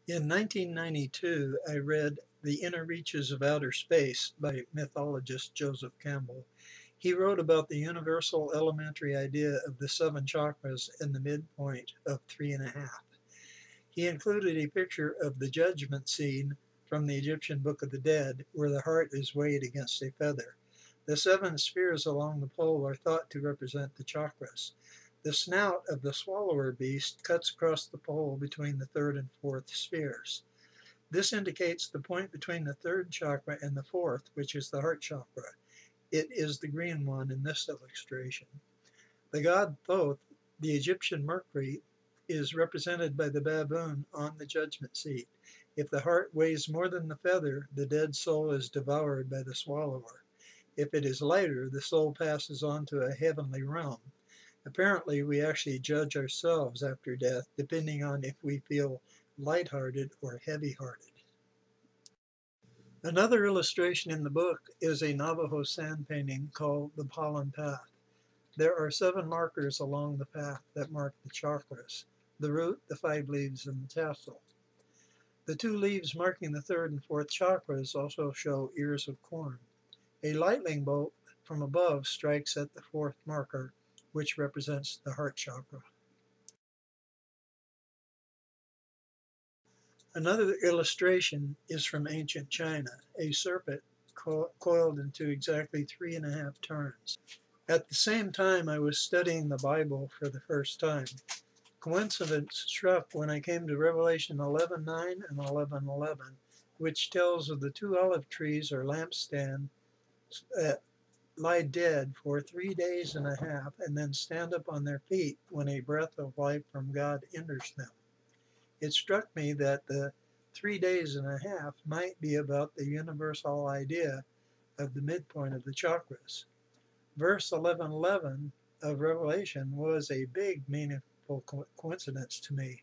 In 1992, I read The Inner Reaches of Outer Space by mythologist Joseph Campbell. He wrote about the universal elementary idea of the seven chakras and the midpoint of 3.5. He included a picture of the judgment scene from the Egyptian Book of the Dead, where the heart is weighed against a feather. The seven spheres along the pole are thought to represent the chakras. The snout of the swallower beast cuts across the pole between the third and fourth spheres. This indicates the point between the third chakra and the fourth, which is the heart chakra. It is the green one in this illustration. The god Thoth, the Egyptian Mercury, is represented by the baboon on the judgment seat. If the heart weighs more than the feather, the dead soul is devoured by the swallower. If it is lighter, the soul passes on to a heavenly realm. Apparently, we actually judge ourselves after death, depending on if we feel lighthearted or heavy-hearted. Another illustration in the book is a Navajo sand painting called the Pollen Path. There are 7 markers along the path that mark the chakras: the root, the 5 leaves, and the tassel. The 2 leaves marking the 3rd and 4th chakras also show ears of corn. A lightning bolt from above strikes at the 4th marker, which represents the heart chakra. Another illustration is from ancient China, a serpent coiled into exactly 3.5 turns. At the same time I was studying the Bible for the first time, coincidence struck when I came to Revelation 11:9 and 11:11, which tells of the 2 olive trees or lampstands that lie dead for 3 days and a half and then stand up on their feet when a breath of life from God enters them. It struck me that the 3 days and a half might be about the universal idea of the midpoint of the chakras. Verse 11:11 of Revelation was a big, meaningful coincidence to me.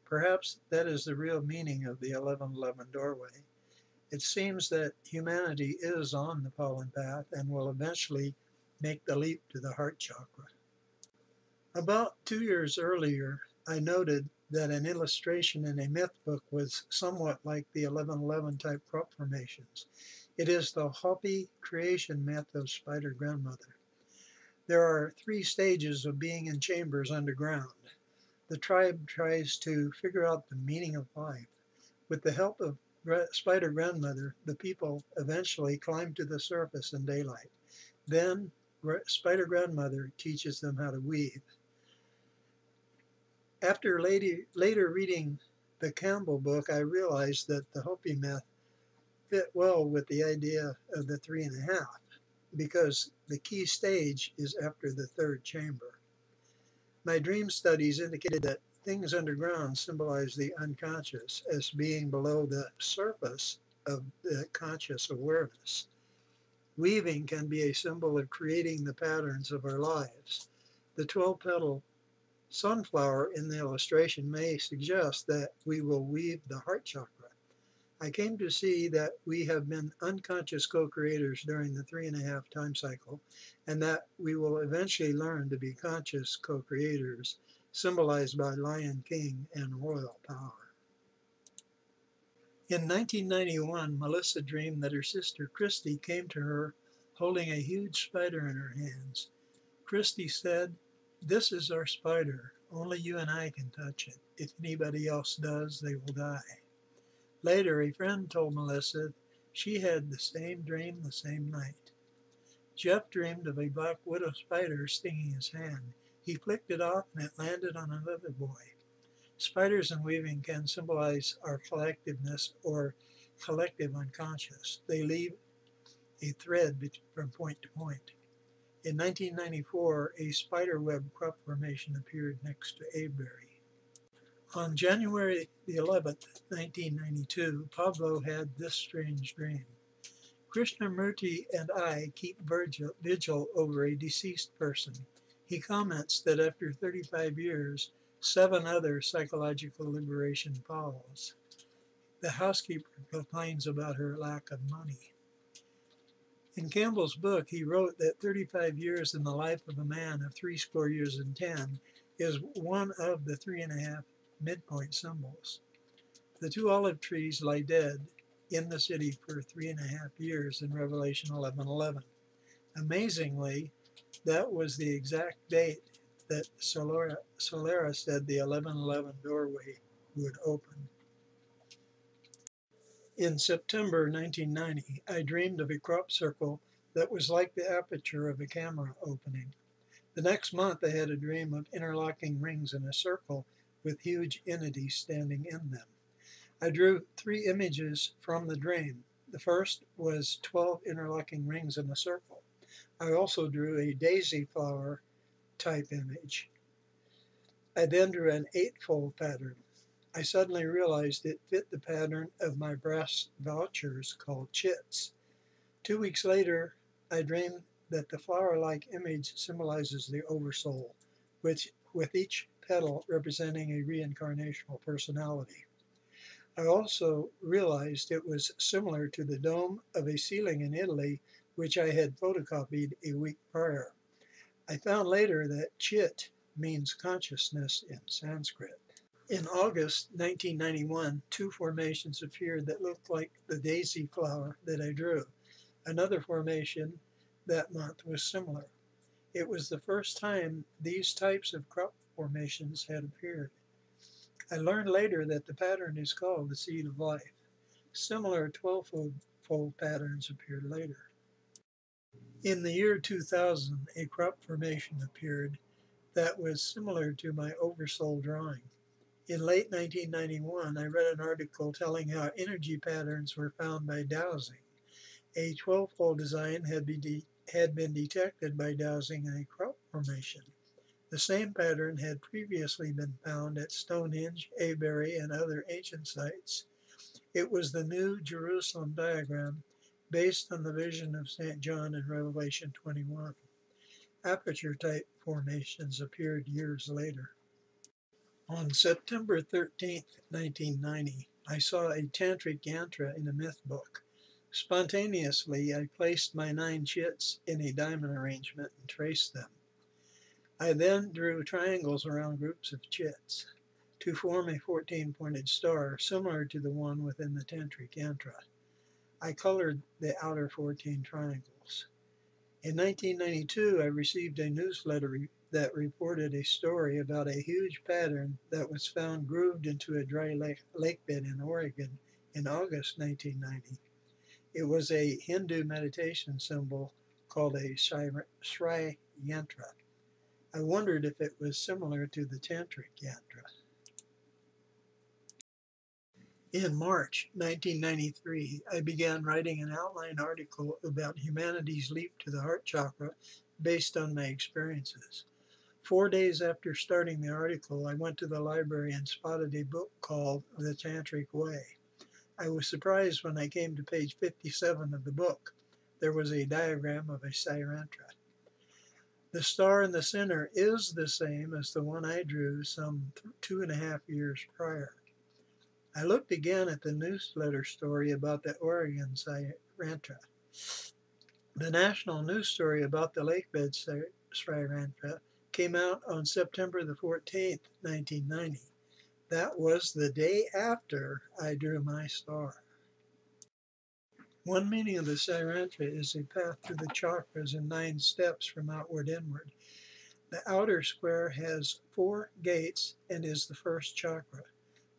Perhaps that is the real meaning of the 11:11 doorway. It seems that humanity is on the pollen path and will eventually make the leap to the heart chakra. About 2 years earlier, I noted that an illustration in a myth book was somewhat like the 11:11 type crop formations. It is the Hopi creation myth of Spider Grandmother. There are 3 stages of being in chambers underground. The tribe tries to figure out the meaning of life. With the help of Spider Grandmother, the people eventually climb to the surface in daylight. Then Spider Grandmother teaches them how to weave. After later reading the Campbell book, I realized that the Hopi myth fit well with the idea of the 3.5, because the key stage is after the 3rd chamber. My dream studies indicated that things underground symbolize the unconscious as being below the surface of the conscious awareness. Weaving can be a symbol of creating the patterns of our lives. The 12-petal sunflower in the illustration may suggest that we will weave the heart chakra. I came to see that we have been unconscious co-creators during the 3.5 time cycle, and that we will eventually learn to be conscious co-creators, symbolized by Lion King and royal power. In 1991, Melissa dreamed that her sister Christy came to her holding a huge spider in her hands. Christy said, "This is our spider. Only you and I can touch it. If anybody else does, they will die." Later, a friend told Melissa she had the same dream the same night. Jeff dreamed of a black widow spider stinging his hand. He flicked it off and it landed on another boy. Spiders and weaving can symbolize our collectiveness or collective unconscious. They leave a thread from point to point. In 1994, a spiderweb crop formation appeared next to Avebury. On January the 11th, 1992, Pablo had this strange dream. Krishnamurti and I keep vigil over a deceased person. He comments that after 35 years, 7 other psychological liberation follows. The housekeeper complains about her lack of money. In Campbell's book, he wrote that 35 years in the life of a man of 70 years and 10 is one of the 3.5 midpoint symbols. The two olive trees lie dead in the city for 3.5 years in Revelation 11:11. Amazingly, that was the exact date that Solera said the 11:11 doorway would open. In September 1990, I dreamed of a crop circle that was like the aperture of a camera opening. The next month, I had a dream of interlocking rings in a circle with huge entities standing in them. I drew 3 images from the dream. The first was 12 interlocking rings in a circle. I also drew a daisy flower type image. I then drew an 8-fold pattern. I suddenly realized it fit the pattern of my brass vouchers called chits. 2 weeks later, I dreamed that the flower-like image symbolizes the oversoul, which with each petal representing a reincarnational personality. I also realized it was similar to the dome of a ceiling in Italy, which I had photocopied a week prior. I found later that chit means consciousness in Sanskrit. In August 1991, 2 formations appeared that looked like the daisy flower that I drew. Another formation that month was similar. It was the first time these types of crop formations had appeared. I learned later that the pattern is called the seed of life. Similar 12-fold patterns appeared later. In the year 2000, a crop formation appeared that was similar to my oversoul drawing. In late 1991, I read an article telling how energy patterns were found by dowsing. A 12-fold design had been detected by dowsing in a crop formation. The same pattern had previously been found at Stonehenge, Avebury, and other ancient sites. It was the New Jerusalem diagram based on the vision of St. John in Revelation 21. Aperture-type formations appeared years later. On September 13, 1990, I saw a tantric yantra in a myth book. Spontaneously, I placed my 9 chits in a diamond arrangement and traced them. I then drew triangles around groups of chits to form a 14-pointed star similar to the one within the tantric yantra. I colored the outer 14 triangles. In 1992, I received a newsletter that reported a story about a huge pattern that was found grooved into a dry lake bed in Oregon in August 1990. It was a Hindu meditation symbol called a Sri Yantra. I wondered if it was similar to the Tantric Yantra. In March 1993, I began writing an outline article about humanity's leap to the heart chakra based on my experiences. 4 days after starting the article, I went to the library and spotted a book called The Tantric Way. I was surprised when I came to page 57 of the book. There was a diagram of a Sayantra. The star in the center is the same as the one I drew some 2.5 years prior. I looked again at the newsletter story about the Oregon Sayantra. The national news story about the lakebed Sayantra came out on September the 14th, 1990. That was the day after I drew my star. One meaning of the Sayantra is a path to the chakras in 9 steps from outward inward. The outer square has 4 gates and is the first chakra.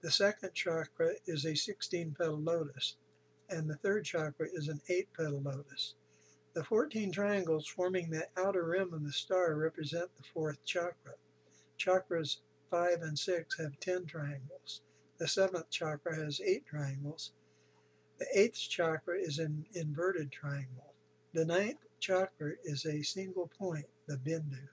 The second chakra is a 16-petal lotus, and the third chakra is an 8-petal lotus. The 14 triangles forming the outer rim of the star represent the 4th chakra. Chakras 5 and 6 have 10 triangles. The 7th chakra has 8 triangles. The 8th chakra is an inverted triangle. The 9th chakra is a single point, the bindu.